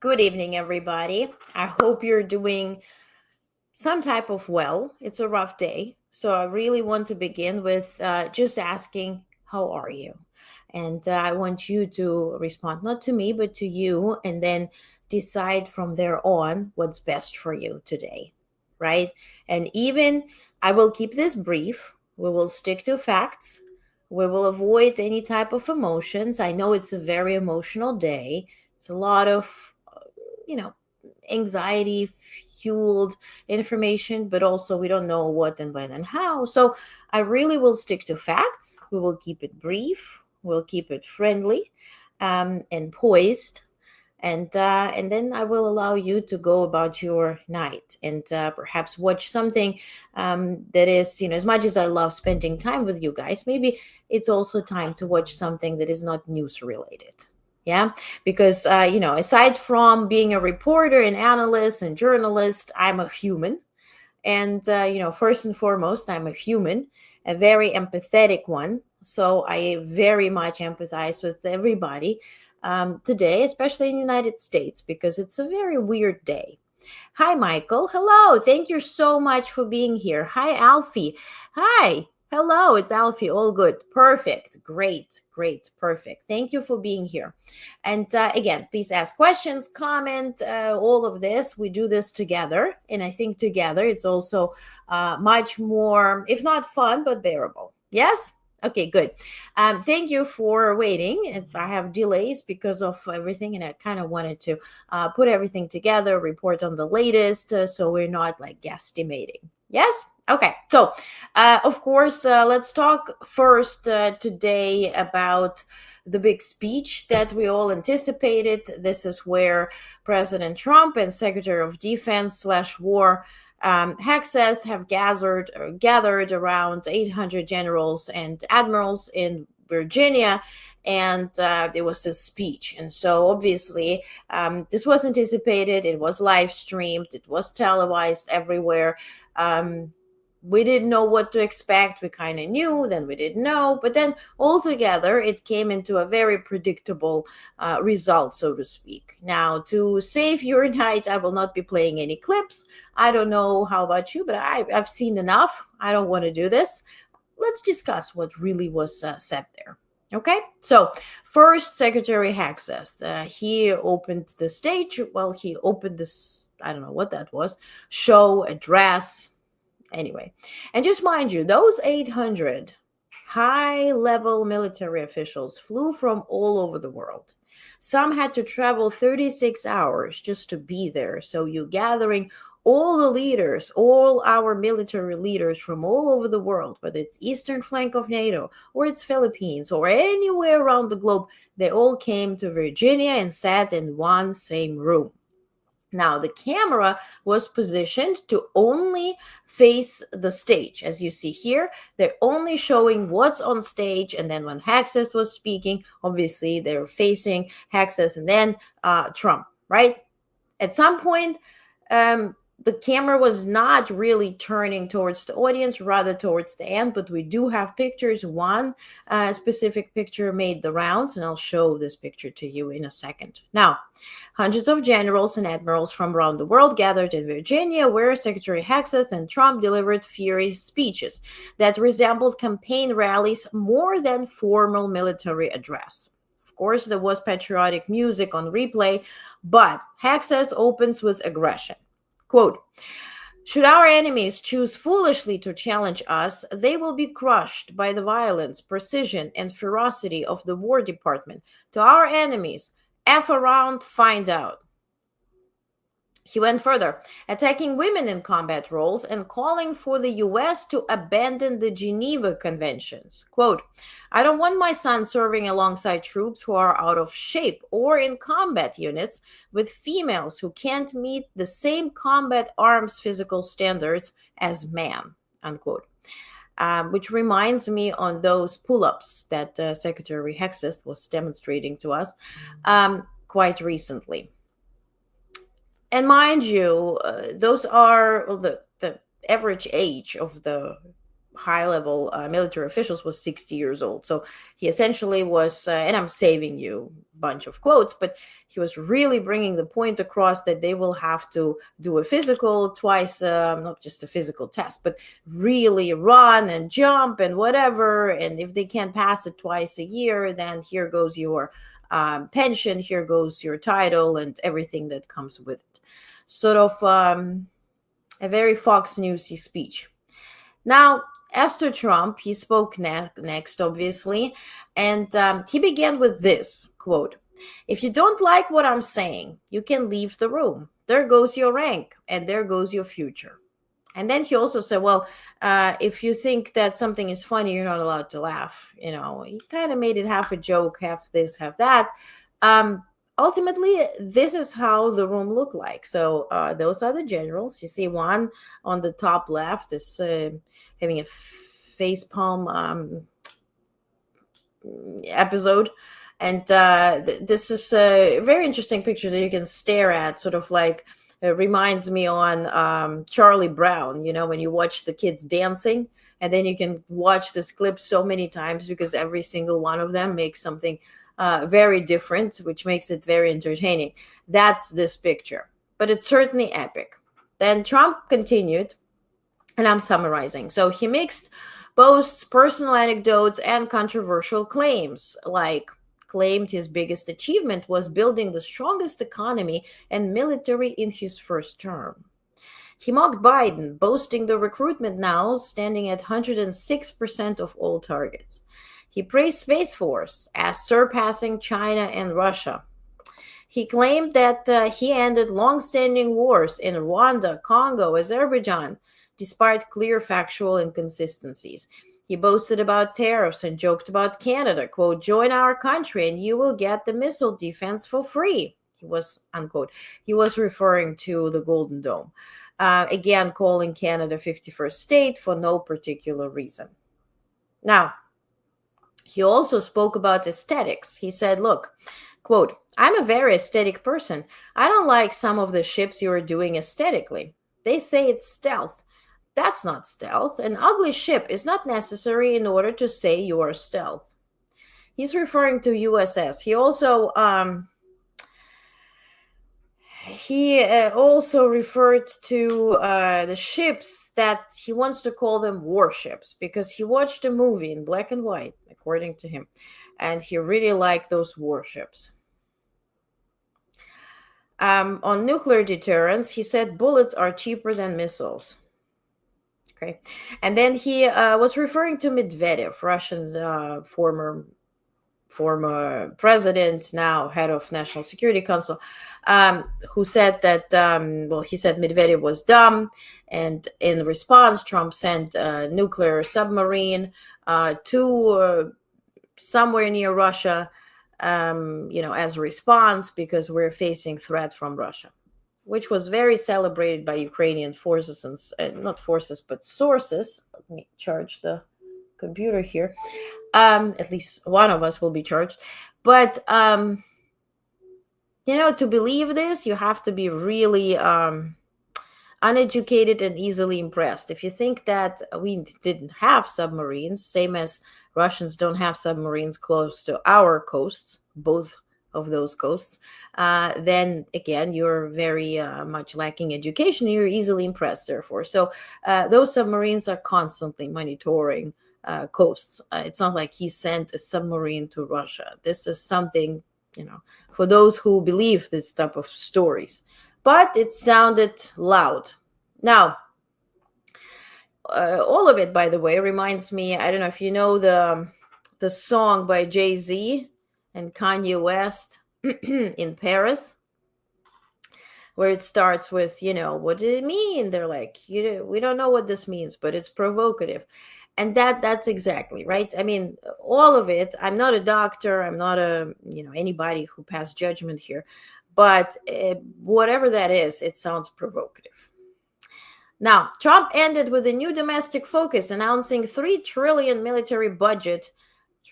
Good evening, everybody. I hope you're doing some type of well. It's a rough day. So I really want to begin with just asking, how are you? And I want you to respond, not to me, but to you, and then decide from there on what's best for you today, right? And even I will keep this brief. We will stick to facts. We will avoid any type of emotions. I know it's a very emotional day. It's a lot of anxiety fueled information, but also we don't know what and when and how. So I really will stick to facts. We will keep it brief. We'll keep it friendly and poised. And then I will allow you to go about your night and perhaps watch something that is, as much as I love spending time with you guys, maybe it's also time to watch something that is not news related. Yeah, because aside from being a reporter and analyst and journalist, I'm a human. And first and foremost, I'm a human, a very empathetic one. So I very much empathize with everybody today, especially in the United States, because it's a very weird day. Hi, Michael. Hello. Thank you so much for being here. Hi, Alfie. Hi. Hello, it's Alfie. All good. Perfect. Great. Perfect. Thank you for being here. And again, please ask questions, comment, all of this. We do this together. And I think together it's also much more, if not fun, but bearable. Yes? Okay, good. Thank you for waiting. If I have delays because of everything, and I kind of wanted to put everything together, report on the latest, so we're not like guesstimating. Yes? Okay. So, of course, let's talk first today about the big speech that we all anticipated. This is where President Trump and Secretary of Defense / War Hegseth have gathered around 800 generals and admirals in Virginia, and there was this speech. And so obviously this was anticipated. It was live streamed. It was televised everywhere. We didn't know what to expect. We kind of knew, then we didn't know. But then altogether, it came into a very predictable result, so to speak. Now, to save your night, I will not be playing any clips. I don't know how about you, but I've seen enough. I don't want to do this. Let's discuss what really was said there. Okay, so first, Secretary Hegseth, he opened the stage. Well, he opened this, I don't know what that was, show, address. Anyway, and just mind you, those 800 high-level military officials flew from all over the world. Some had to travel 36 hours just to be there. So you're gathering all the leaders, all our military leaders from all over the world, whether it's eastern flank of NATO or it's Philippines or anywhere around the globe, they all came to Virginia and sat in one same room. Now, the camera was positioned to only face the stage. As you see here, they're only showing what's on stage. And then when Hegseth was speaking, obviously they're facing Hegseth and then Trump, right? At some point, the camera was not really turning towards the audience, rather towards the end, but we do have pictures. One specific picture made the rounds, and I'll show this picture to you in a second. Now, hundreds of generals and admirals from around the world gathered in Virginia, where Secretary Hexeth and Trump delivered fiery speeches that resembled campaign rallies more than formal military address. Of course, there was patriotic music on replay, but Hexeth opens with aggression. Quote, should our enemies choose foolishly to challenge us, they will be crushed by the violence, precision, and ferocity of the War Department. To our enemies, F around, find out. He went further, attacking women in combat roles and calling for the U.S. to abandon the Geneva Conventions. Quote, I don't want my son serving alongside troops who are out of shape or in combat units with females who can't meet the same combat arms physical standards as man, unquote. Which reminds me on those pull-ups that Secretary Hexeth was demonstrating to us quite recently. And mind you, those are the average age of the high-level military officials was 60 years old. So he essentially was, and I'm saving you a bunch of quotes, but he was really bringing the point across that they will have to do a physical twice, not just a physical test, but really run and jump and whatever. And if they can't pass it twice a year, then here goes your pension, here goes your title and everything that comes with it. Sort of a very Fox Newsy speech. Now, as to Trump, he spoke next, obviously, and he began with this, quote, if you don't like what I'm saying, you can leave the room. There goes your rank, and there goes your future. And then he also said, well, if you think that something is funny, you're not allowed to laugh. You know, he kind of made it half a joke, half this, half that. Ultimately, this is how the room looked like. So those are the generals. You see one on the top left is having a facepalm episode. And this is a very interesting picture that you can stare at, sort of like, it reminds me on Charlie Brown, you know, when you watch the kids dancing, and then you can watch this clip so many times because every single one of them makes something very different, which makes it very entertaining. That's this picture, but it's certainly epic. Then Trump continued, and I'm summarizing. So he mixed boasts, personal anecdotes, and controversial claims, like claimed his biggest achievement was building the strongest economy and military in his first term. He mocked Biden, boasting the recruitment now standing at 106% of all targets. He praised Space Force as surpassing China and Russia. He claimed that he ended long-standing wars in Rwanda, Congo, Azerbaijan, despite clear factual inconsistencies. He boasted about tariffs and joked about Canada, quote, join our country and you will get the missile defense for free. He was, unquote, he was referring to the Golden Dome. Again, calling Canada 51st state for no particular reason. Now, he also spoke about aesthetics. He said, look, quote, I'm a very aesthetic person. I don't like some of the ships you are doing aesthetically. They say it's stealth. That's not stealth. An ugly ship is not necessary in order to say you are stealth. He's referring to USS. He also referred to the ships that he wants to call them warships because he watched a movie in black and white, according to him, and he really liked those warships. On nuclear deterrence, he said bullets are cheaper than missiles. Okay, and then he was referring to Medvedev, Russian former president, now head of National Security Council, who said that, he said Medvedev was dumb. And in response, Trump sent a nuclear submarine to somewhere near Russia, as a response because we're facing threat from Russia, which was very celebrated by Ukrainian forces and not forces, but sources. Let me charge the computer here. At least one of us will be charged. But, to believe this, you have to be really uneducated and easily impressed. If you think that we didn't have submarines, same as Russians don't have submarines close to our coasts, both of those coasts, then again, you're very much lacking education. You're easily impressed, therefore. So those submarines are constantly monitoring coasts. It's not like he sent a submarine to Russia. This is something, for those who believe this type of stories. But it sounded loud. Now, all of it, by the way, reminds me, I don't know if you know the song by Jay-Z and Kanye West, In Paris, where it starts with, what did it mean? They're like, we don't know what this means, but it's provocative. And that's exactly right. I mean, all of it. I'm not a doctor. I'm not anybody who passed judgment here, but whatever that is, it sounds provocative. Now, Trump ended with a new domestic focus, announcing $3 trillion military budget,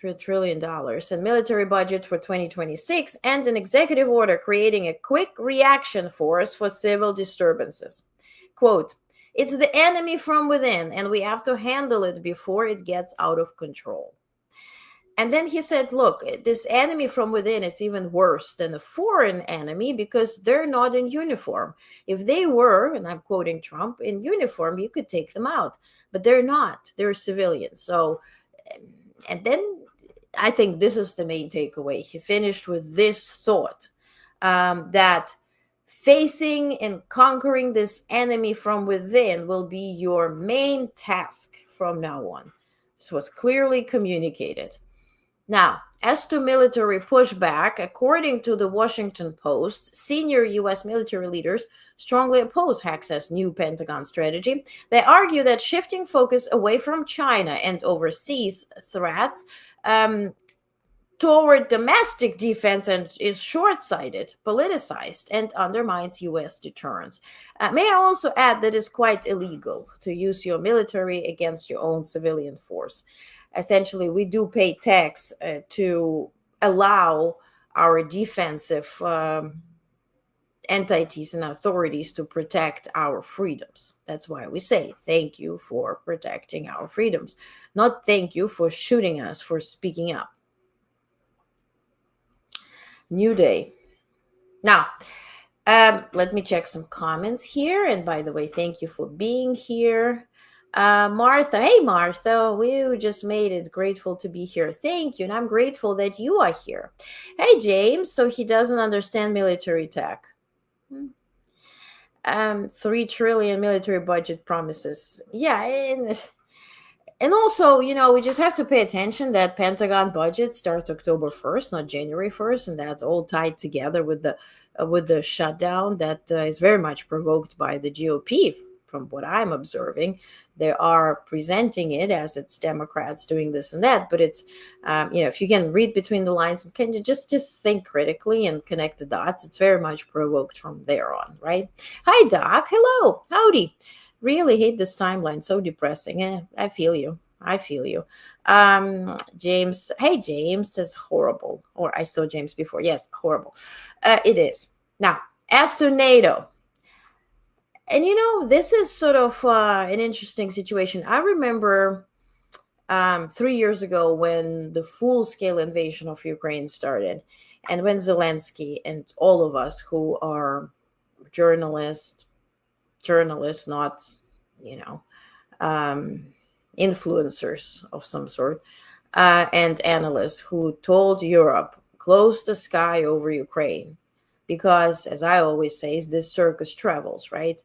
$3 trillion and military budget for 2026, and an executive order creating a quick reaction force for civil disturbances. Quote, "It's the enemy from within, and we have to handle it before it gets out of control." And then he said, look, this enemy from within, it's even worse than a foreign enemy because they're not in uniform. If they were, and I'm quoting Trump, in uniform, you could take them out. But they're not. They're civilians. So, and then I think this is the main takeaway. He finished with this thought that facing and conquering this enemy from within will be your main task from now on. This was clearly communicated. Now, as to military pushback, according to the Washington Post, senior U.S. military leaders strongly oppose Hax's new Pentagon strategy. They argue that shifting focus away from China and overseas threats toward domestic defense is short-sighted, politicized, and undermines U.S. deterrence. May I also add that it's quite illegal to use your military against your own civilian force. Essentially, we do pay tax to allow our defensive entities and authorities to protect our freedoms. That's why we say thank you for protecting our freedoms, not thank you for shooting us, for speaking up. New day. Now, let me check some comments here. And by the way, thank you for being here. Martha, hey Martha, we just made it. Grateful to be here. Thank you. And I'm grateful that you are here. Hey James, so he doesn't understand military tech. 3 trillion military budget promises. Yeah, and also, we just have to pay attention that Pentagon budget starts October 1st, not January 1st, and that's all tied together with the shutdown that is very much provoked by the GOP. From what I'm observing, they are presenting it as it's Democrats doing this and that, but it's, if you can read between the lines and can you just think critically and connect the dots, it's very much provoked from there on, right? Hi, Doc. Hello. Howdy. Really hate this timeline. So depressing. I feel you. James. Hey, James says horrible. Or I saw James before. Yes, horrible. It is. Now, as to NATO. And, this is sort of an interesting situation. I remember 3 years ago when the full-scale invasion of Ukraine started, and when Zelensky and all of us who are journalists, not, influencers of some sort, and analysts who told Europe, close the sky over Ukraine. Because, as I always say, this circus travels, right?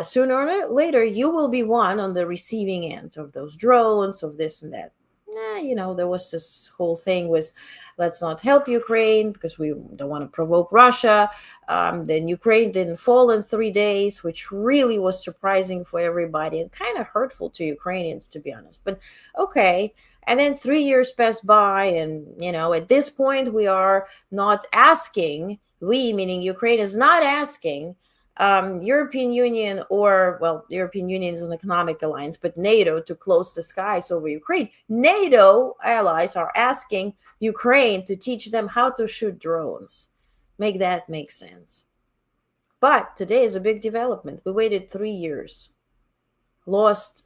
Sooner or later, you will be one on the receiving end of those drones, of this and that. There was this whole thing with, let's not help Ukraine because we don't want to provoke Russia. Then Ukraine didn't fall in 3 days, which really was surprising for everybody and kind of hurtful to Ukrainians, to be honest. But okay. And then 3 years passed by, and, at this point, we are not asking, we, meaning Ukraine, is not asking European Union European Union is an economic alliance, but NATO to close the skies over Ukraine. NATO allies are asking Ukraine to teach them how to shoot drones. Make that make sense. But today is a big development. We waited 3 years, lost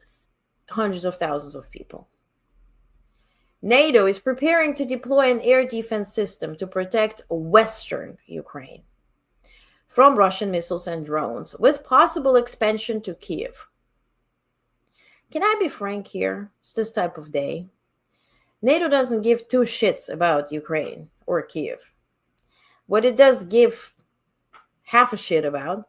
hundreds of thousands of people. NATO is preparing to deploy an air defense system to protect Western Ukraine from Russian missiles and drones, with possible expansion to Kiev. Can I be frank here? It's this type of day. NATO doesn't give two shits about Ukraine or Kiev. What it does give half a shit about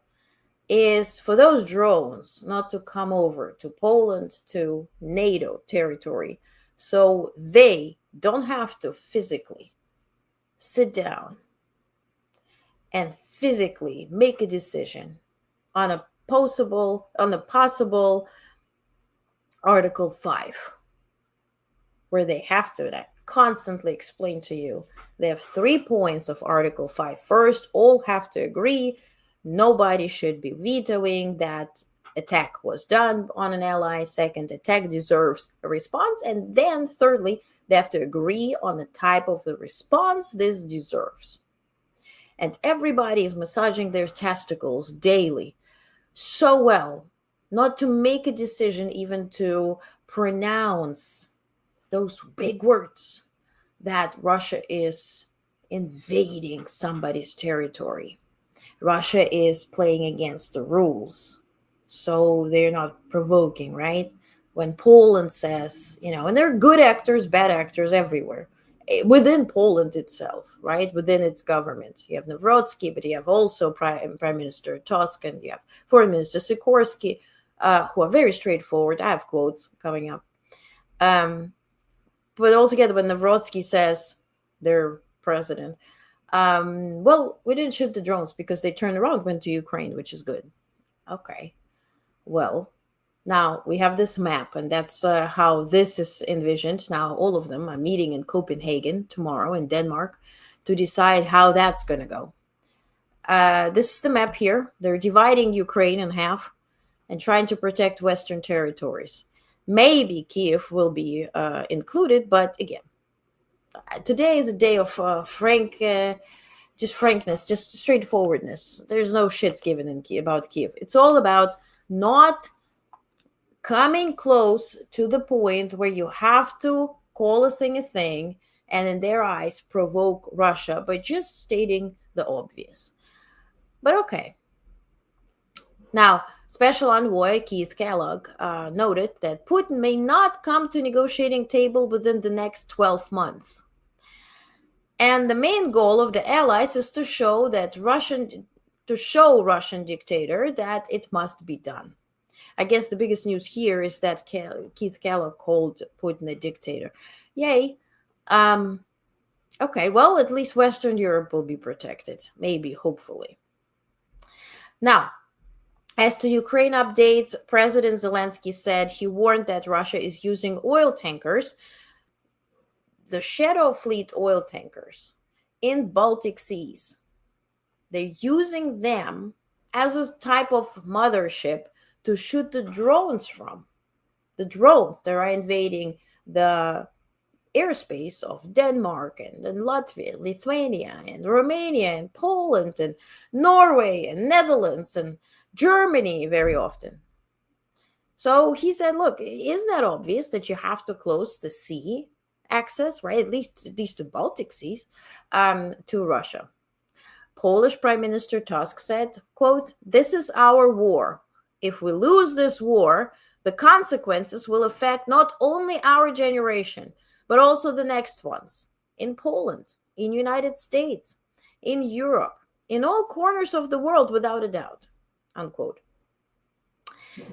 is for those drones not to come over to Poland, to NATO territory, so they don't have to physically sit down and physically make a decision on a possible Article 5, where they have to constantly explain to you. They have 3 points of Article 5. First, all have to agree. Nobody should be vetoing that attack was done on an ally. Second, attack deserves a response. And then thirdly, they have to agree on the type of the response this deserves. And everybody is massaging their testicles daily so well not to make a decision, even to pronounce those big words that Russia is invading somebody's territory. Russia is playing against the rules, so they're not provoking, right? When Poland says, and there are good actors, bad actors everywhere, within Poland itself, right? Within its government. You have Nawrocki, but you have also Prime Minister Tusk, and you have Foreign Minister Sikorsky, who are very straightforward. I have quotes coming up. But altogether, when Nawrocki says, their president, well, we didn't shoot the drones because they turned around, went to Ukraine, which is good. Okay. Well, now we have this map, and that's how this is envisioned. Now, all of them are meeting in Copenhagen tomorrow in Denmark to decide how that's going to go. This is the map here. They're dividing Ukraine in half and trying to protect Western territories. Maybe Kiev will be included, but again, today is a day of just frankness, just straightforwardness. There's no shits given about Kiev. It's all about not coming close to the point where you have to call a thing, and in their eyes provoke Russia by just stating the obvious. But okay. Now, Special Envoy Keith Kellogg noted that Putin may not come to negotiating table within the next 12 months. And the main goal of the allies is to show Russian dictator that it must be done. I guess the biggest news here is that Keith Kellogg called Putin a dictator. Yay. Okay, well, at least Western Europe will be protected. Maybe, hopefully. Now, as to Ukraine updates, President Zelensky said he warned that Russia is using oil tankers, the Shadow Fleet oil tankers, in Baltic seas. They're using them as a type of mothership to shoot the drones from. The drones that are invading the airspace of Denmark and Latvia, Lithuania and Romania and Poland and Norway and Netherlands and Germany very often. So he said, look, isn't that obvious that you have to close the sea access, right? At least the Baltic seas, to Russia. Polish Prime Minister Tusk said, quote, "This is our war. If we lose this war, the consequences will affect not only our generation, but also the next ones in Poland, in the United States, in Europe, in all corners of the world, without a doubt," unquote.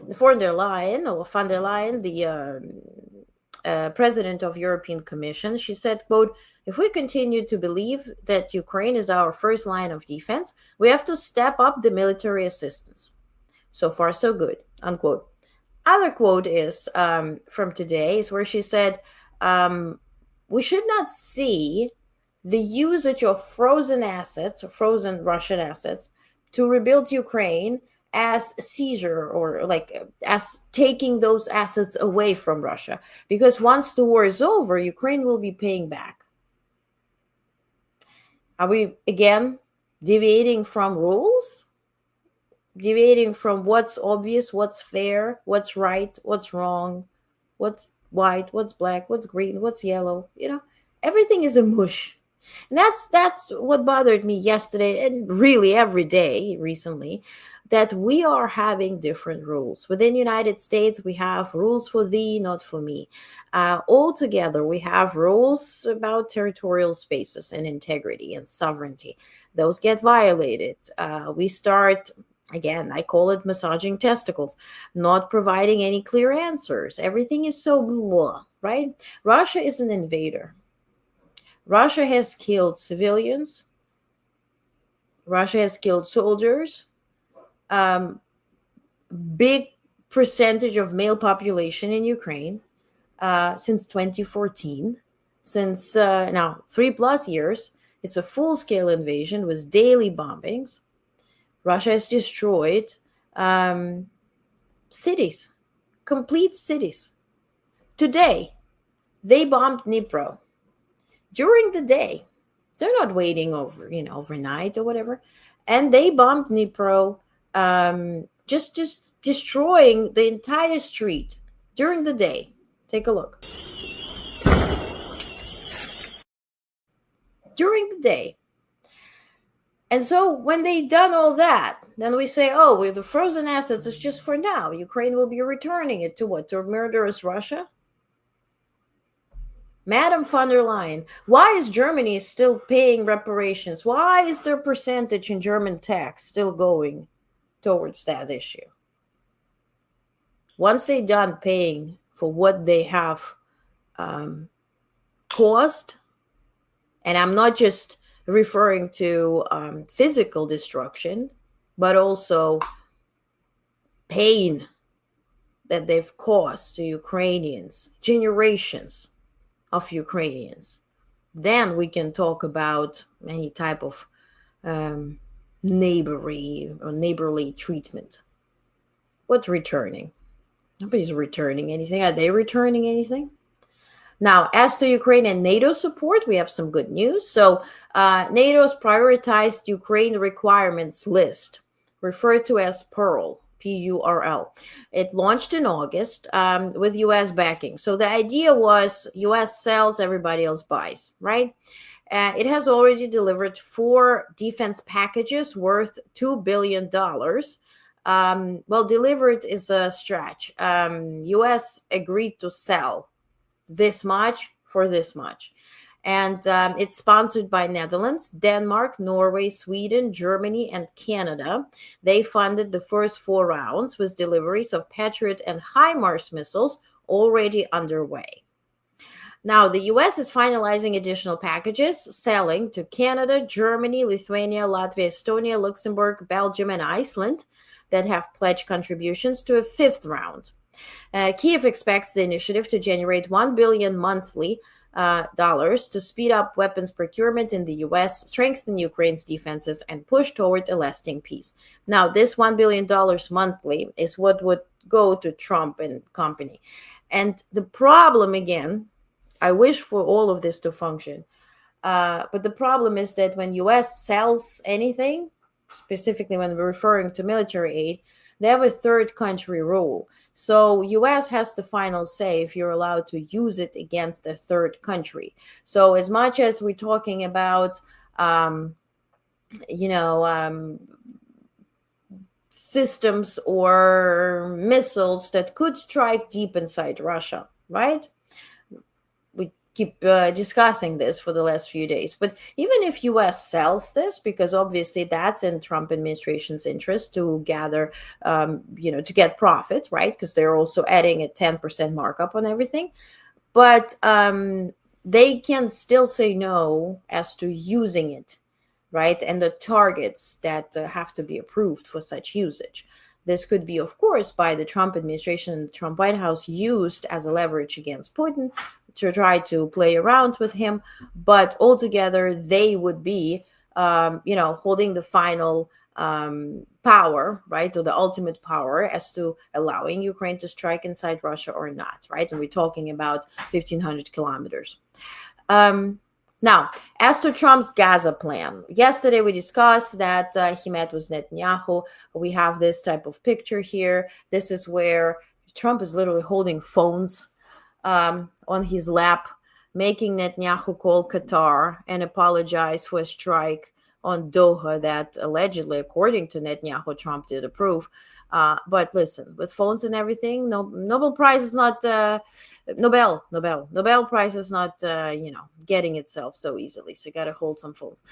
Von der Leyen, the president of European Commission, she said, quote, "If we continue to believe that Ukraine is our first line of defense, we have to step up the military assistance. So far, so good," unquote. Other quote is from today, is where she said, we should not see the usage of frozen assets, or frozen Russian assets, to rebuild Ukraine as seizure, or as taking those assets away from Russia. Because once the war is over, Ukraine will be paying back. Are we, again, deviating from rules? deviating from what's obvious, what's fair, what's right, what's wrong, what's white, what's black, what's green, what's yellow. Everything is a mush. And that's what bothered me yesterday and really every day recently, that we are having different rules. Within United States, we have rules for thee, not for me. Altogether, we have rules about territorial spaces and integrity and sovereignty. Those get violated. We start, again, I call it massaging testicles, not providing any clear answers. Everything is so blah, right? Russia is an invader. Russia has killed civilians. Russia has killed soldiers. Big percentage of male population in Ukraine since 2014. Since now 3+ years, it's a full-scale invasion with daily bombings. Russia has destroyed cities, complete cities. Today, they bombed Dnipro. During the day, they're not waiting overnight or whatever, and they bombed Dnipro, just destroying the entire street during the day. Take a look. During the day. And so when they done all that, then we say, oh, with the frozen assets, it's just for now. Ukraine will be returning it to what? To murderous Russia? Madam von der Leyen, why is Germany still paying reparations? Why is their percentage in German tax still going towards that issue? Once they're done paying for what they have caused, and I'm not just referring to physical destruction, but also pain that they've caused to Ukrainians, generations of Ukrainians, then we can talk about any type of neighborly treatment. What's returning? Nobody's returning anything. Are they returning anything? Now, as to Ukraine and NATO support, we have some good news. So NATO's prioritized Ukraine requirements list, referred to as PURL, PURL. It launched in August with U.S. backing. So the idea was U.S. sells, everybody else buys, right? It has already delivered 4 defense packages worth $2 billion. Well, delivered is a stretch. U.S. agreed to sell this much for this much. And it's sponsored by Netherlands, Denmark, Norway, Sweden, Germany, and Canada. They funded the first 4 rounds with deliveries of Patriot and HIMARS missiles already underway. Now, the U.S. is finalizing additional packages, selling to Canada, Germany, Lithuania, Latvia, Estonia, Luxembourg, Belgium, and Iceland that have pledged contributions to a 5th round. Kyiv expects the initiative to generate $1 billion monthly dollars to speed up weapons procurement in the U.S., strengthen Ukraine's defenses, and push toward a lasting peace. Now, this $1 billion monthly is what would go to Trump and company. And the problem, again, I wish for all of this to function, but the problem is that when U.S. sells anything, specifically when we're referring to military aid, they have a third country rule. So U.S. has the final say if you're allowed to use it against a third country. So as much as we're talking about, systems or missiles that could strike deep inside Russia, right? We keep discussing this for the last few days. But even if U.S. sells this, because obviously that's in Trump administration's interest to gather, to get profit, right? Because they're also adding a 10% markup on everything. But they can still say no as to using it, right? And the targets that have to be approved for such usage. This could be, of course, by the Trump administration and the Trump White House used as a leverage against Putin to try to play around with him. But altogether, they would be, holding the final power, right, or the ultimate power as to allowing Ukraine to strike inside Russia or not, right? And we're talking about 1,500 kilometers. Now, as to Trump's Gaza plan, yesterday we discussed that he met with Netanyahu. We have this type of picture here. This is where Trump is literally holding phones on his lap, making Netanyahu call Qatar and apologize for a strike on Doha that allegedly, according to Netanyahu, Trump did approve. But listen, with phones and everything, Nobel Prize is not Nobel Prize is not getting itself so easily. So you got to hold some phones.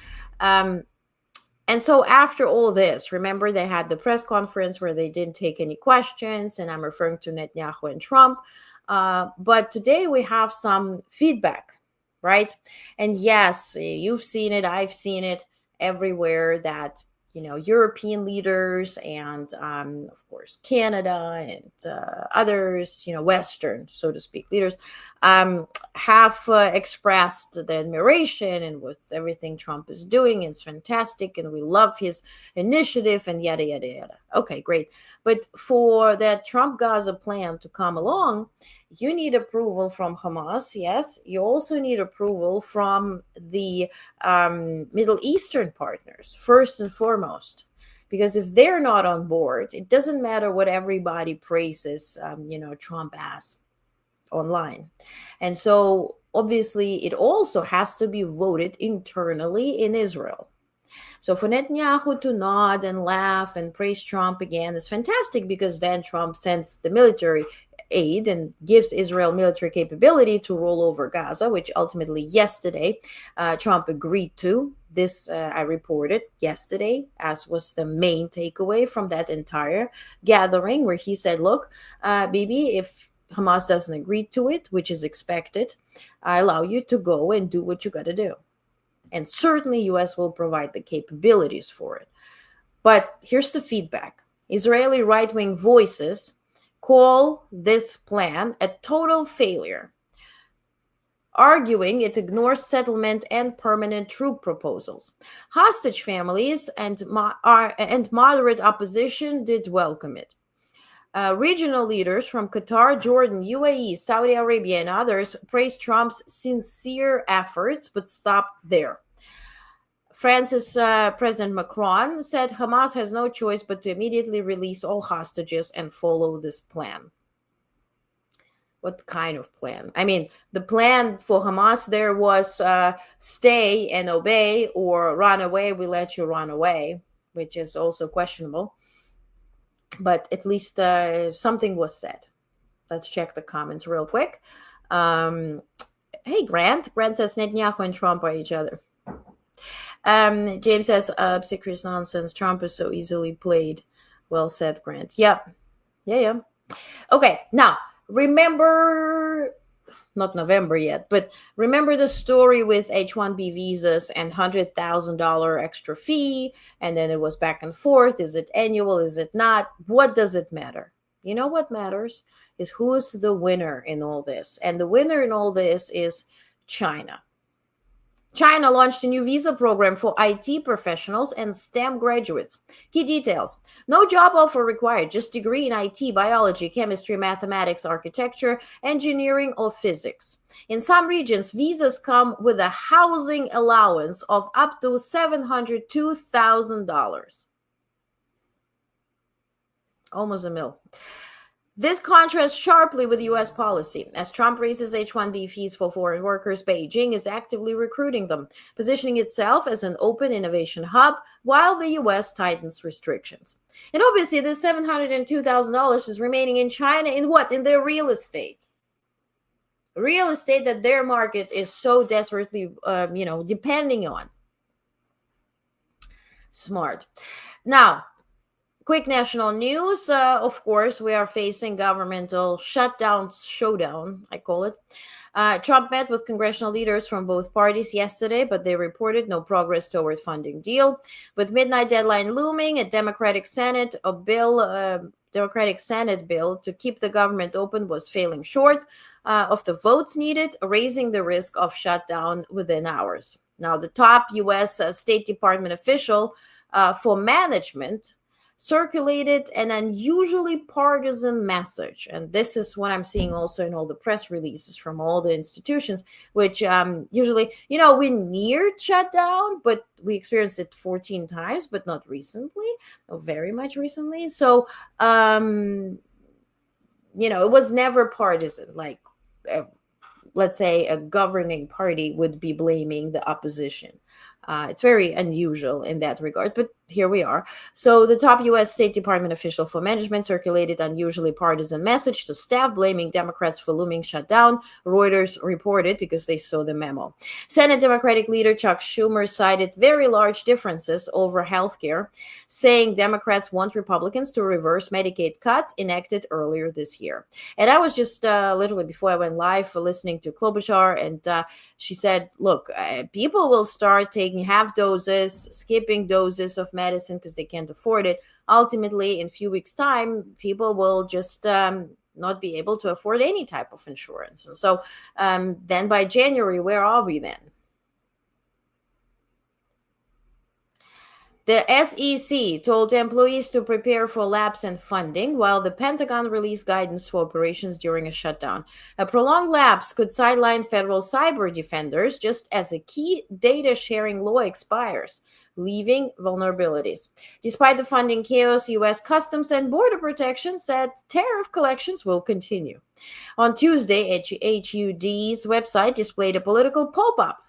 And so after all this, remember they had the press conference where they didn't take any questions, and I'm referring to Netanyahu and Trump. But today we have some feedback, right? And yes, you've seen it, I've seen it everywhere that, European leaders and, of course, Canada and others, Western, so to speak, leaders have expressed the admiration and with everything Trump is doing. It's fantastic and we love his initiative and yada, yada, yada. Okay, great. But for that Trump Gaza plan to come along, you need approval from Hamas, yes. You also need approval from the Middle Eastern partners, first and foremost. Because if they're not on board, it doesn't matter what everybody praises, Trump as online. And so, obviously, it also has to be voted internally in Israel. So for Netanyahu to nod and laugh and praise Trump again is fantastic, because then Trump sends the military aid and gives Israel military capability to roll over Gaza, which ultimately yesterday Trump agreed to. This I reported yesterday, as was the main takeaway from that entire gathering, where he said, look, Bibi, if Hamas doesn't agree to it, which is expected, I allow you to go and do what you got to do. And certainly U.S. will provide the capabilities for it. But here's the feedback. Israeli right-wing voices call this plan a total failure, arguing it ignores settlement and permanent troop proposals. Hostage families and moderate opposition did welcome it. Regional leaders from Qatar, Jordan, UAE, Saudi Arabia, and others praised Trump's sincere efforts, but stopped there. France's President Macron said Hamas has no choice but to immediately release all hostages and follow this plan. What kind of plan? I mean, the plan for Hamas there was stay and obey, or run away, we let you run away, which is also questionable. But at least something was said. Let's check the comments real quick. Hey, Grant. Grant says Netanyahu and Trump are each other. James says, serious nonsense. Trump is so easily played. Well said, Grant. Yeah. Okay, now, remember, not November yet, but remember the story with H-1B visas and $100,000 extra fee, and then it was back and forth. Is it annual? Is it not? What does it matter? You know what matters is who is the winner in all this. And the winner in all this is China. China launched a new visa program for IT professionals and STEM graduates. Key details: no job offer required, just degree in IT, biology, chemistry, mathematics, architecture, engineering, or physics. In some regions, visas come with a housing allowance of up to $702,000. Almost a mil. This contrasts sharply with U.S. policy. As Trump raises H-1B fees for foreign workers, Beijing is actively recruiting them, positioning itself as an open innovation hub while the U.S. tightens restrictions. And obviously, this $702,000 is remaining in China in what? In their real estate. Real estate that their market is so desperately, depending on. Smart. Now, quick national news. Of course, we are facing governmental showdown, I call it. Trump met with congressional leaders from both parties yesterday, but they reported no progress toward funding deal. With midnight deadline looming, a Democratic Senate bill to keep the government open was falling short of the votes needed, raising the risk of shutdown within hours. Now, the top U.S. State Department official for management circulated an unusually partisan message. And this is what I'm seeing also in all the press releases from all the institutions, which usually, we neared shutdown, but we experienced it 14 times, but not recently, or very much recently. So, it was never partisan, like, let's say a governing party would be blaming the opposition. It's very unusual in that regard, but here we are. So the top U.S. State Department official for management circulated unusually partisan message to staff, blaming Democrats for looming shutdown, Reuters reported, because they saw the memo. Senate Democratic leader Chuck Schumer cited very large differences over healthcare, saying Democrats want Republicans to reverse Medicaid cuts enacted earlier this year. And I was just literally before I went live listening to Klobuchar, and she said, look, people will start taking half doses, skipping doses of medicine because they can't afford it. Ultimately, in a few weeks' time, people will just not be able to afford any type of insurance. And so then by January, where are we then? The SEC told employees to prepare for lapse in funding, while the Pentagon released guidance for operations during a shutdown. A prolonged lapse could sideline federal cyber defenders just as a key data sharing law expires, leaving vulnerabilities. Despite the funding chaos, U.S. Customs and Border Protection said tariff collections will continue. On Tuesday, HUD's website displayed a political pop-up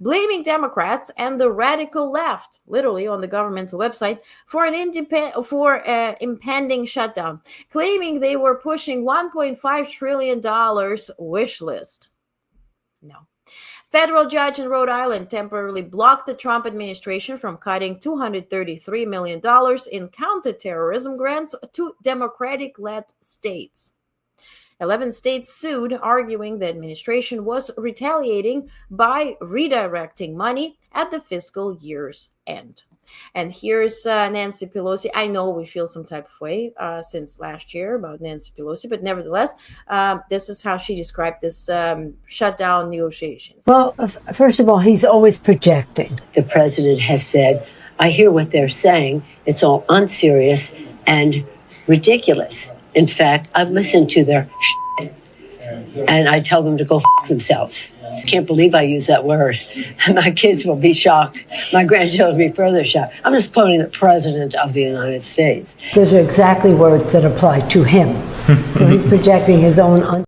blaming Democrats and the radical left, literally on the governmental website, for an impending shutdown, claiming they were pushing $1.5 trillion wish list. No. Federal judge in Rhode Island temporarily blocked the Trump administration from cutting $233 million in counterterrorism grants to Democratic-led states. 11 states sued, arguing the administration was retaliating by redirecting money at the fiscal year's end. And here's Nancy Pelosi. I know we feel some type of way since last year about Nancy Pelosi, but nevertheless, this is how she described this shutdown negotiations. Well, first of all, he's always projecting. The president has said, I hear what they're saying. It's all unserious and ridiculous. In fact, I've listened to their and I tell them to go themselves. I can't believe I use that word. My kids will be shocked. My grandchildren will be further shocked. I'm just quoting the President of the United States. Those are exactly words that apply to him. So he's projecting his own...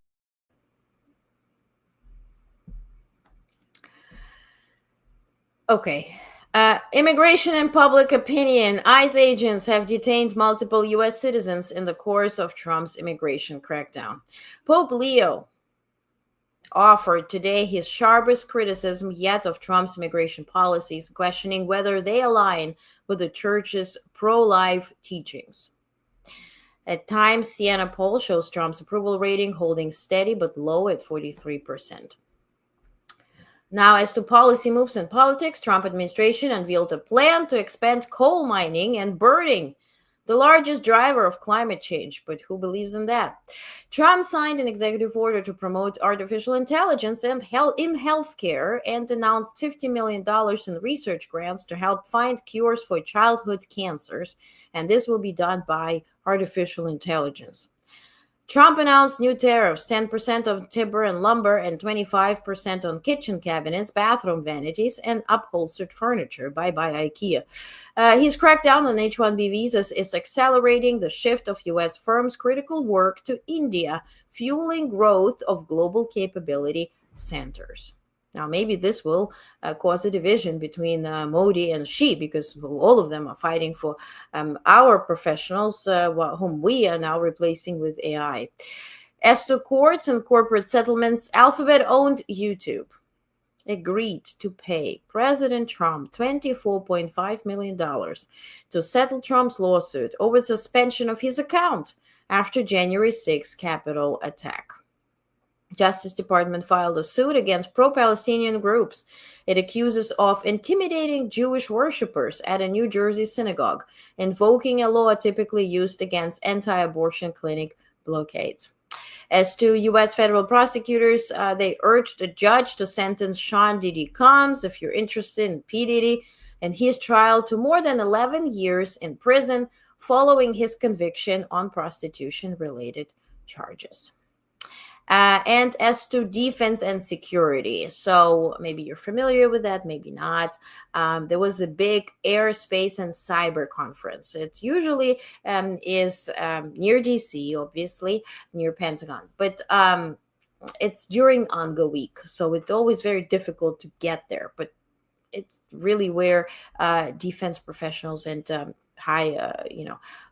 Okay. Immigration and public opinion. ICE agents have detained multiple U.S. citizens in the course of Trump's immigration crackdown. Pope Leo offered today his sharpest criticism yet of Trump's immigration policies, questioning whether they align with the church's pro-life teachings. At times, Siena poll shows Trump's approval rating holding steady but low at 43%. Now, as to policy moves in politics, Trump administration unveiled a plan to expand coal mining and burning, the largest driver of climate change. But who believes in that? Trump signed an executive order to promote artificial intelligence and in healthcare and announced $50 million in research grants to help find cures for childhood cancers. And this will be done by artificial intelligence. Trump announced new tariffs, 10% on timber and lumber and 25% on kitchen cabinets, bathroom vanities, and upholstered furniture. Bye-bye, IKEA. His crackdown on H-1B visas is accelerating the shift of U.S. firms' critical work to India, fueling growth of global capability centers. Now, maybe this will cause a division between Modi and Xi, because all of them are fighting for our professionals, whom we are now replacing with AI. As to courts and corporate settlements, Alphabet-owned YouTube agreed to pay President Trump $24.5 million to settle Trump's lawsuit over suspension of his account after January 6 Capitol attack. Justice Department filed a suit against pro-Palestinian groups. It accuses of intimidating Jewish worshippers at a New Jersey synagogue, invoking a law typically used against anti-abortion clinic blockades. As to U.S. federal prosecutors, they urged a judge to sentence Sean Diddy Combs. If you're interested in P. Diddy, and his trial to more than 11 years in prison following his conviction on prostitution-related charges. And as to defense and security, so maybe you're familiar with that, maybe not. There was a big airspace and cyber conference. It usually is near DC, obviously, near Pentagon, but it's during UNGA week, so it's always very difficult to get there. But it's really where defense professionals and high,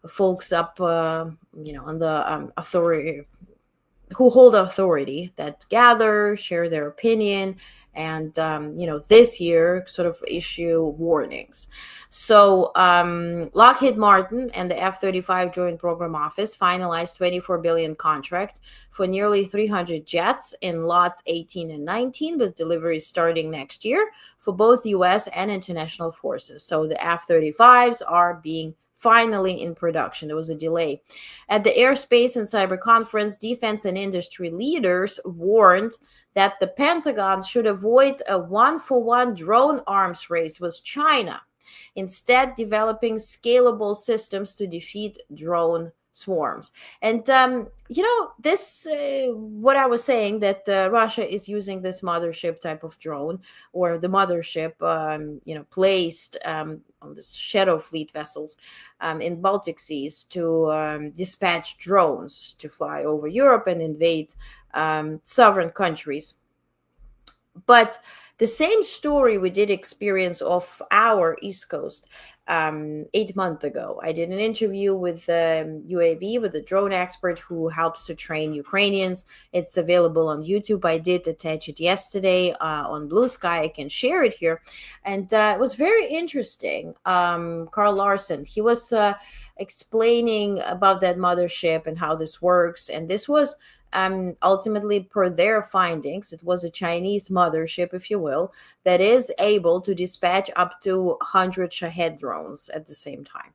folks up, on the authority, who hold authority, that gather, share their opinion, and this year sort of issue warnings. So Lockheed Martin and the F-35 Joint Program Office finalized $24 billion contract for nearly 300 jets in lots 18 and 19, with deliveries starting next year for both U.S. and international forces. So the F-35s are being finally in production. There was a delay. At the Airspace and Cyber Conference, defense and industry leaders warned that the Pentagon should avoid a one-for-one drone arms race with China, instead developing scalable systems to defeat drone swarms. And this what I was saying, that Russia is using this mothership type of drone, or the mothership placed on the shadow fleet vessels in Baltic seas to dispatch drones to fly over Europe and invade sovereign countries. But the same story we did experience off our East Coast 8 months ago. I did an interview with UAV, with a drone expert who helps to train Ukrainians. It's available on YouTube. I did attach it yesterday on Blue Sky. I can share it here. And it was very interesting. Carl Larson, he was explaining about that mothership and how this works. And this was ultimately, per their findings, it was a Chinese mothership, if you will, that is able to dispatch up to 100 Shahed drones at the same time,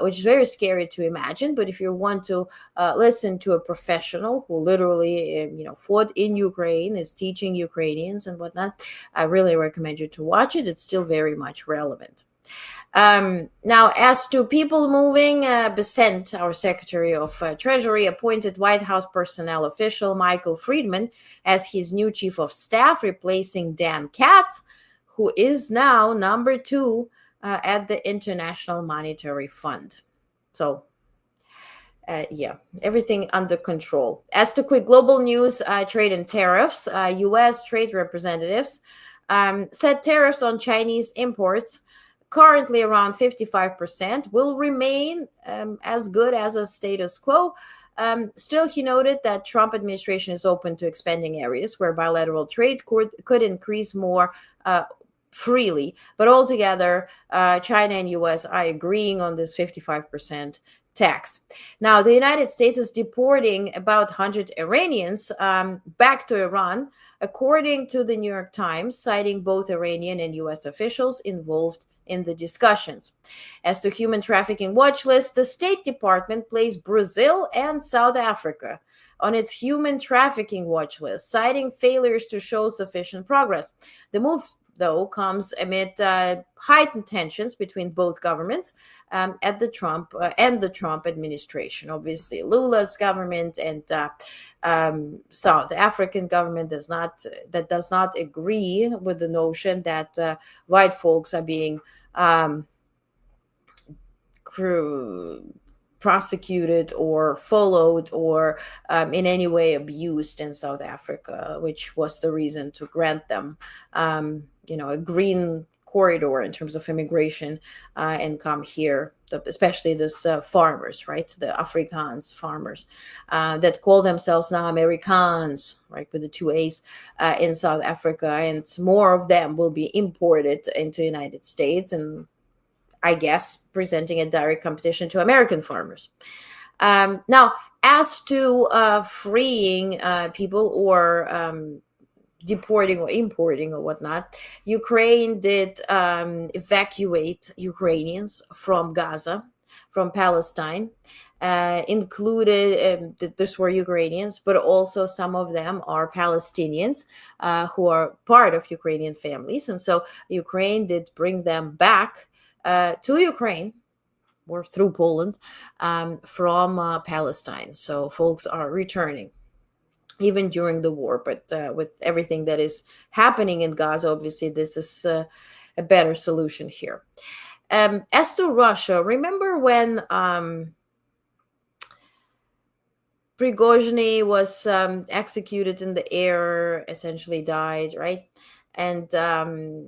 which is very scary to imagine. But if you want to listen to a professional who literally, fought in Ukraine, is teaching Ukrainians and whatnot, I really recommend you to watch it. It's still very much relevant. Now, as to people moving, Besant, our Secretary of Treasury, appointed White House personnel official Michael Friedman as his new chief of staff, replacing Dan Katz, who is now number 2 at the International Monetary Fund. So, everything under control. As to quick global news, trade and tariffs, U.S. trade representatives set tariffs on Chinese imports, currently around 55%, will remain as good as a status quo. Still, he noted that Trump administration is open to expanding areas where bilateral trade could increase more freely. But altogether, China and U.S. are agreeing on this 55% tax. Now, the United States is deporting about 100 Iranians back to Iran, according to the New York Times, citing both Iranian and U.S. officials involved in the discussions. As to human trafficking watch list, the State Department placed Brazil and South Africa on its human trafficking watch list, citing failures to show sufficient progress. The move, though, comes amid heightened tensions between both governments at the Trump administration. Obviously, Lula's government and South African government does not agree with the notion that white folks are being prosecuted or followed or in any way abused in South Africa, which was the reason to grant them a green corridor in terms of immigration and come here, especially this farmers, right? The Afrikaans farmers that call themselves now Amerikaans, right? With the 2 A's in South Africa, and more of them will be imported into the United States, and I guess presenting a direct competition to American farmers. Now, as to freeing people or deporting or importing or whatnot, Ukraine did evacuate Ukrainians from Gaza, from Palestine. included, this were Ukrainians, but also some of them are Palestinians who are part of Ukrainian families. And so Ukraine did bring them back to Ukraine or through Poland from Palestine. So folks are returning even during the war. But with everything that is happening in Gaza, obviously, this is a better solution here. As to Russia, remember when Prigozhin was executed in the air, essentially died, right? And the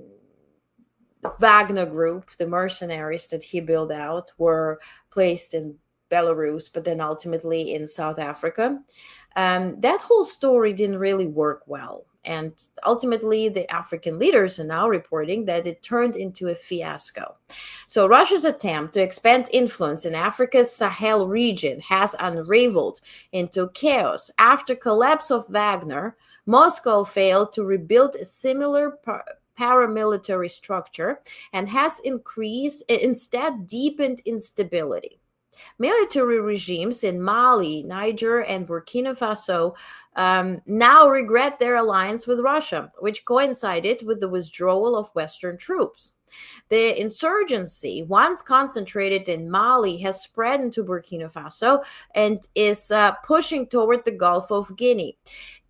Wagner group, the mercenaries that he built out, were placed in Belarus, but then ultimately in South Africa. That whole story didn't really work well. And ultimately, the African leaders are now reporting that it turned into a fiasco. So, Russia's attempt to expand influence in Africa's Sahel region has unraveled into chaos. After collapse of Wagner, Moscow failed to rebuild a similar paramilitary structure and has instead deepened instability. Military regimes in Mali, Niger, and Burkina Faso now regret their alliance with Russia, which coincided with the withdrawal of Western troops. The insurgency, once concentrated in Mali, has spread into Burkina Faso and is pushing toward the Gulf of Guinea.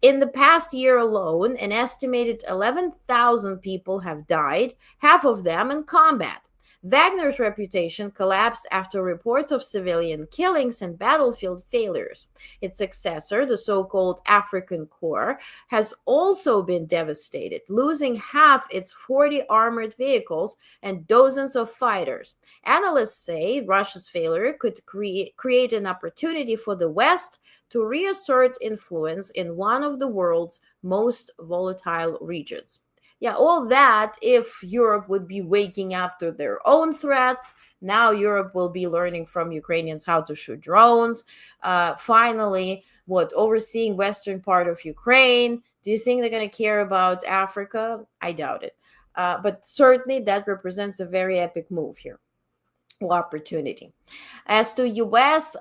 In the past year alone, an estimated 11,000 people have died, half of them in combat. Wagner's reputation collapsed after reports of civilian killings and battlefield failures. Its successor, the so-called African Corps, has also been devastated, losing half its 40 armored vehicles and dozens of fighters. Analysts say Russia's failure could create an opportunity for the West to reassert influence in one of the world's most volatile regions. Yeah, all that if Europe would be waking up to their own threats. Now Europe will be learning from Ukrainians how to shoot drones. Finally, overseeing western part of Ukraine. Do you think they're going to care about Africa? I doubt it. But certainly that represents a very epic move here, or opportunity. As to US,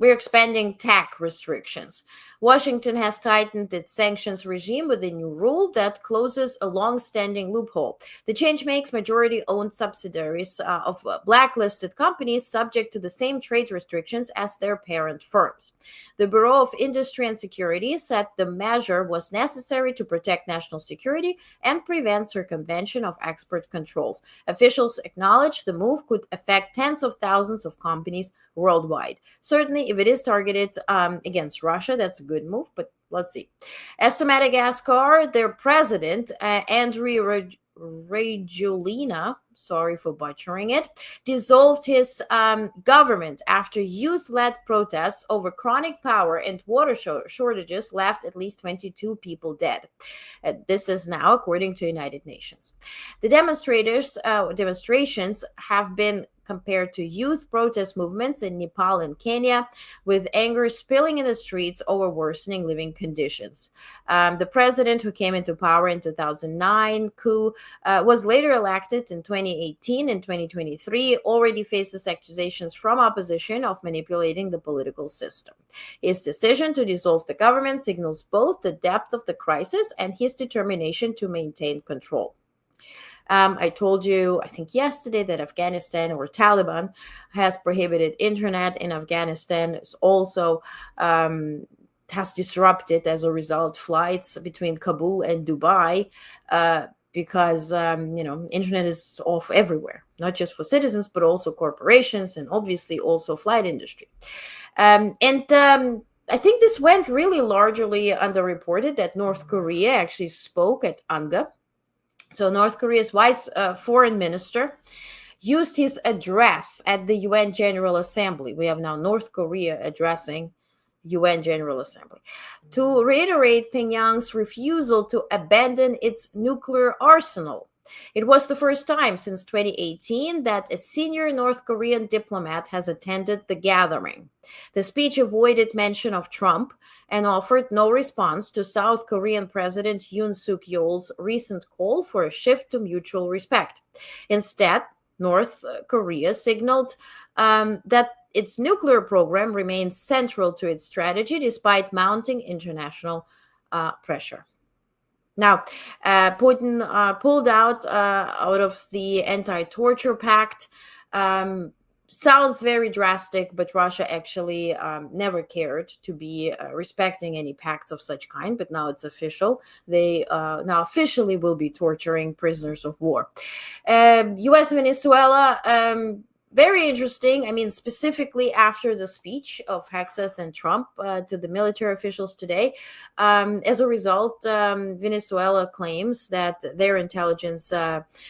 we're expanding tech restrictions. Washington has tightened its sanctions regime with a new rule that closes a long-standing loophole. The change makes majority-owned subsidiaries of blacklisted companies subject to the same trade restrictions as their parent firms. The Bureau of Industry and Security said the measure was necessary to protect national security and prevent circumvention of export controls. Officials acknowledged the move could affect tens of thousands of companies worldwide. Certainly, if it is targeted against Russia, that's a good move, but let's see. As to Madagascar, their president, Andry Rajoelina, sorry for butchering it, dissolved his government after youth-led protests over chronic power and water shortages left at least 22 people dead. This is now according to United Nations. The demonstrations have been compared to youth protest movements in Nepal and Kenya, with anger spilling in the streets over worsening living conditions. The president, who came into power in 2009 coup, was later elected in 2018 and 2023, already faces accusations from opposition of manipulating the political system. His decision to dissolve the government signals both the depth of the crisis and his determination to maintain control. I told you, I think yesterday, that Afghanistan, or Taliban, has prohibited internet in Afghanistan. It's also has disrupted, as a result, flights between Kabul and Dubai because, internet is off everywhere, not just for citizens, but also corporations and obviously also flight industry. I think this went really largely underreported, that North Korea actually spoke at UNGA. So North Korea's vice foreign minister used his address at the UN General Assembly. We have now North Korea addressing UN General Assembly to reiterate Pyongyang's refusal to abandon its nuclear arsenal. It was the first time since 2018 that a senior North Korean diplomat has attended the gathering. The speech avoided mention of Trump and offered no response to South Korean President Yoon Suk Yeol's recent call for a shift to mutual respect. Instead, North Korea signaled that its nuclear program remains central to its strategy despite mounting international pressure. Now, Putin pulled out of the anti-torture pact. Sounds very drastic, but Russia actually never cared to be respecting any pacts of such kind. But now it's official. They now officially will be torturing prisoners of war. U.S. Venezuela. Very interesting. I mean, specifically after the speech of Hexeth and Trump to the military officials today. As a result, Venezuela claims that their intelligence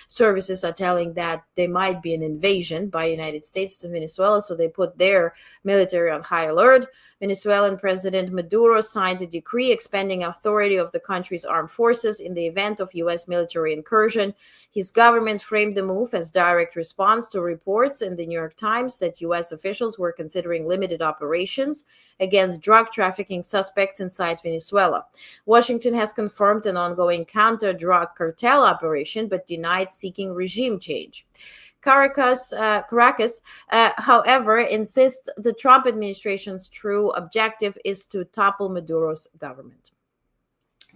services are telling that there might be an invasion by United States to Venezuela, so they put their military on high alert. Venezuelan President Maduro signed a decree expanding authority of the country's armed forces in the event of U.S. military incursion. His government framed the move as direct response to reports in the New York Times that U.S. officials were considering limited operations against drug trafficking suspects inside Venezuela. Washington has confirmed an ongoing counter-drug cartel operation, but denied seeking regime change. Caracas, however, insists the Trump administration's true objective is to topple Maduro's government.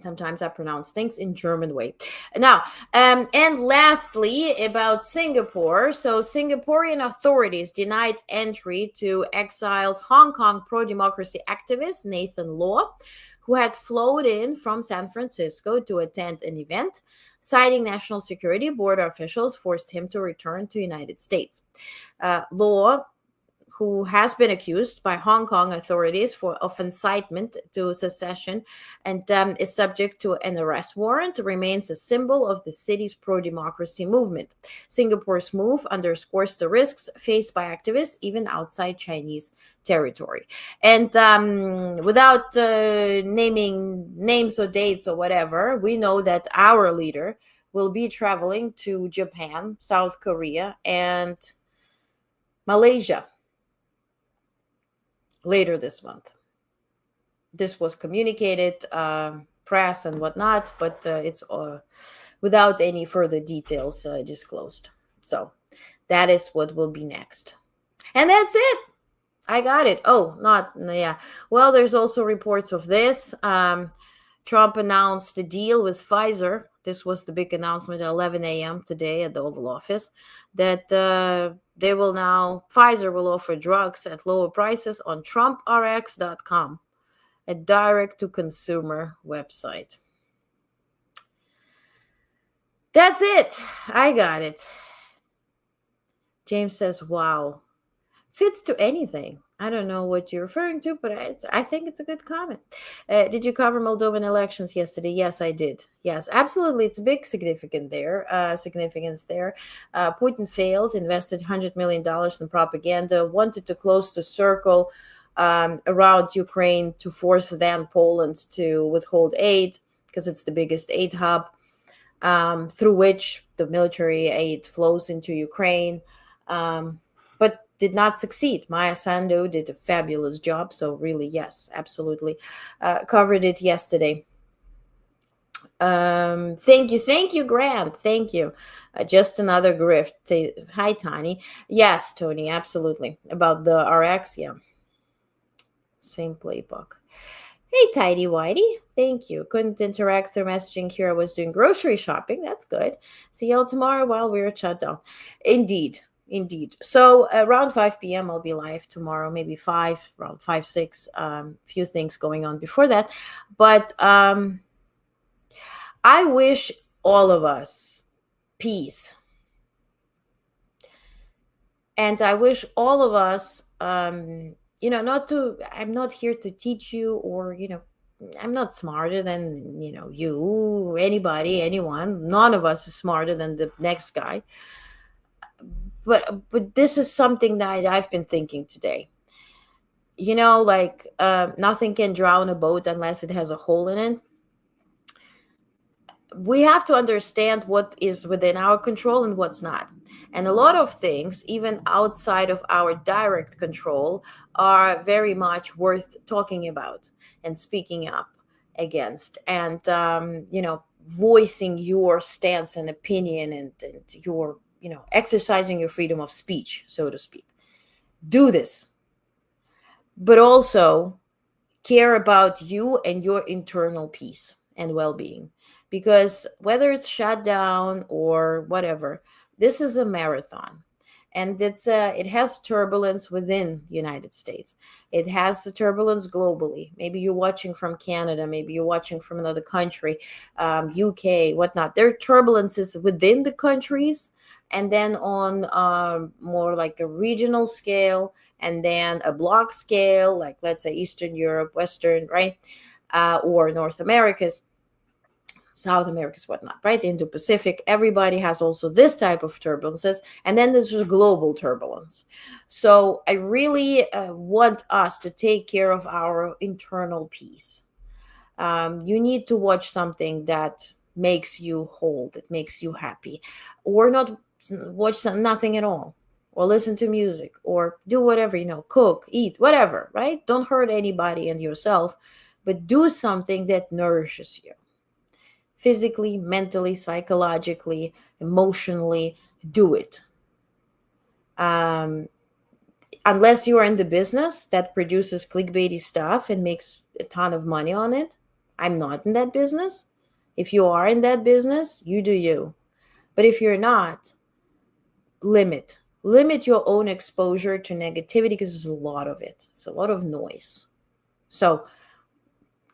Sometimes I pronounce things in German way. Now, and lastly, about Singapore. So Singaporean authorities denied entry to exiled Hong Kong pro-democracy activist Nathan Law, who had flown in from San Francisco to attend an event. Citing national security, border officials forced him to return to the United States. Law, who has been accused by Hong Kong authorities of incitement to secession and is subject to an arrest warrant, remains a symbol of the city's pro-democracy movement. Singapore's move underscores the risks faced by activists even outside Chinese territory. And without naming names or dates or whatever, we know that our leader will be traveling to Japan, South Korea, and Malaysia later this month. This was communicated, press and whatnot, but it's without any further details disclosed. So that is what will be next. And that's it. I got it. Oh, yeah. Well, there's also reports of this. Trump announced a deal with Pfizer. This was the big announcement at 11 a.m. today at the Oval Office, that Pfizer will offer drugs at lower prices on TrumpRx.com, a direct-to-consumer website. That's it. I got it. James says, wow. Fits to anything. I don't know what you're referring to, but I think it's a good comment. Did you cover Moldovan elections yesterday? Yes, I did. Yes, absolutely. It's a big significance there. Putin failed, invested $100 million in propaganda, wanted to close the circle around Ukraine to force then Poland to withhold aid because it's the biggest aid hub through which the military aid flows into Ukraine. But did not succeed. Maya Sandu did a fabulous job. So really, yes, absolutely. Covered it yesterday. Thank you, Grant. Thank you. Just another grift. Hi, Tony. Yes, Tony, absolutely. About the RX, yeah. Same playbook. Hey, Tidy Whitey. Thank you. Couldn't interact through messaging here. I was doing grocery shopping. That's good. See y'all tomorrow while we're at Shutdown. Indeed. So around 5 p.m. I'll be live tomorrow, maybe around 5, 6. Few things going on before that. But I wish all of us peace. And I wish all of us, I'm not here to teach you or, I'm not smarter than, you, anybody, anyone. None of us is smarter than the next guy. But this is something that I've been thinking today. Nothing can drown a boat unless it has a hole in it. We have to understand what is within our control and what's not. And a lot of things, even outside of our direct control, are very much worth talking about and speaking up against. And, voicing your stance and opinion and your exercising your freedom of speech, so to speak. Do this. but also care about you and your internal peace and well-being, because whether it's shut down or whatever, this is a marathon, and it has turbulence within United States. It has the turbulence globally. Maybe you're watching from Canada, maybe you're watching from another country, UK, whatnot. There are turbulences within the countries, and then on more like a regional scale, and then a block scale, like let's say Eastern Europe, Western, right? Or North America's, South America's, whatnot, right? Indo Pacific. Everybody has also this type of turbulences. And then there's just global turbulence. So I really want us to take care of our internal peace. You need to watch something that makes you whole, that makes you happy, or not watch nothing at all, or listen to music, or do whatever, cook, eat, whatever, right? Don't hurt anybody and yourself, but do something that nourishes you physically, mentally, psychologically, emotionally. Do it. Um, Unless you are in the business that produces clickbaity stuff and makes a ton of money on it. I'm not in that business. If you are in that business, you do you. But if you're not, limit your own exposure to negativity, because there's a lot of it. It's a lot of noise. So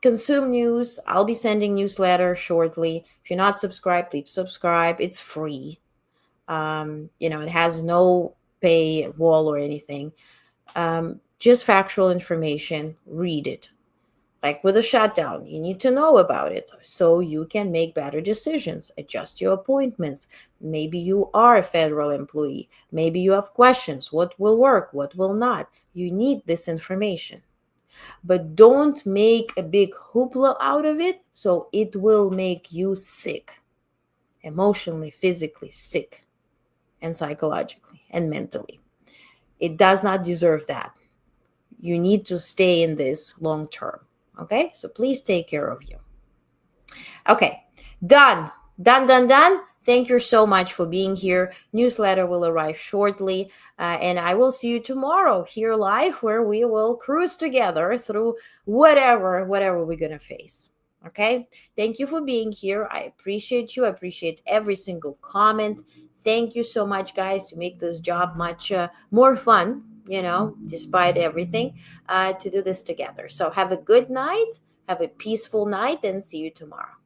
consume news. I'll be sending newsletter shortly. If you're not subscribed, please subscribe. It's free. It has no pay wall or anything. Just factual information. Read it. Like with a shutdown, you need to know about it so you can make better decisions, adjust your appointments. Maybe you are a federal employee. Maybe you have questions. What will work? What will not? You need this information. But don't make a big hoopla out of it, so it will make you sick, emotionally, physically sick, and psychologically and mentally. It does not deserve that. You need to stay in this long term. Okay? So please take care of you. Okay. Done. Done, done, done. Thank you so much for being here. Newsletter will arrive shortly. And I will see you tomorrow here live, where we will cruise together through whatever we're going to face. Okay. Thank you for being here. I appreciate you. I appreciate every single comment. Thank you so much, guys. You make this job much more fun, despite everything, to do this together. So have a good night. Have a peaceful night, and see you tomorrow.